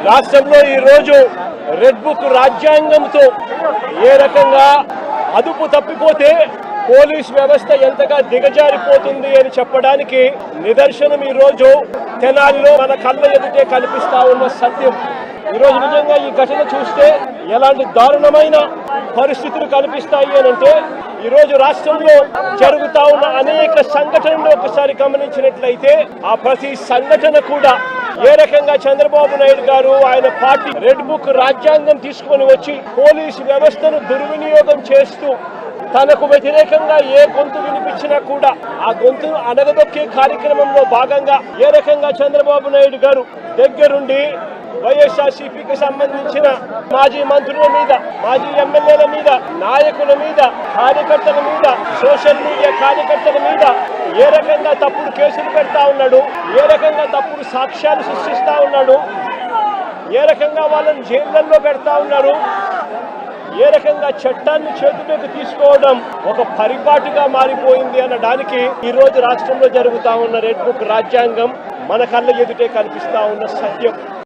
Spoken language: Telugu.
రాష్ట్రంలో ఈ రోజు రెడ్ బుక్ రాజ్యాంగంతో ఏ రకంగా అదుపు తప్పిపోతే పోలీస్ వ్యవస్థ ఎంతగా దిగజారిపోతుంది అని చెప్పడానికి నిదర్శనం ఈ రోజు తెనాలిలో మన కళ్ళ ఎదుటే కనిపిస్తా ఉన్న సత్యం. ఈరోజు నిజంగా ఈ ఘటన చూస్తే ఎలాంటి దారుణమైన పరిస్థితులు కనిపిస్తాయి అనంటే ఈరోజు రాష్ట్రంలో జరుగుతా ఉన్న అనేక సంఘటనలు ఒకసారి గమనించినట్లయితే ఆ ప్రతి సంఘటన కూడా ఏ రకంగా చంద్రబాబు నాయుడు గారు ఆయన పార్టీ రెడ్ బుక్ రాజ్యాంగం తీసుకొని వచ్చి పోలీసు వ్యవస్థను దుర్వినియోగం చేస్తూ తనకు వ్యతిరేకంగా ఏ గొంతు వినిపించినా కూడా ఆ గొంతును అణగదొక్కే కార్యక్రమంలో భాగంగా ఏ రకంగా చంద్రబాబు నాయుడు గారు దగ్గరుండి వైఎస్ఆర్సీపీకి సంబంధించిన మాజీ మంత్రుల మీద, మాజీ ఎమ్మెల్యేల మీద, నాయకుల మీద, కార్యకర్తల మీద, సోషల్ మీడియా కార్యకర్తల మీద ఏ రకంగా తప్పుడు కేసులు పెడతా ఉన్నాడు, ఏ రకంగా తప్పుడు సాక్ష్యాలు సృష్టిస్తా ఉన్నాడు, ఏ రకంగా వాళ్ళని జైళ్లలో పెడతా ఉన్నారు, ఏ రకంగా చట్టాన్ని చేతిలోకి తీసుకోవడం ఒక పరిపాటిగా మారిపోయింది అనడానికి ఈ రోజు రాష్ట్రంలో జరుగుతా ఉన్న రెడ్ బుక్ రాజ్యాంగం మన కళ్ళ ఎదుటే కనిపిస్తా ఉన్న సత్యం.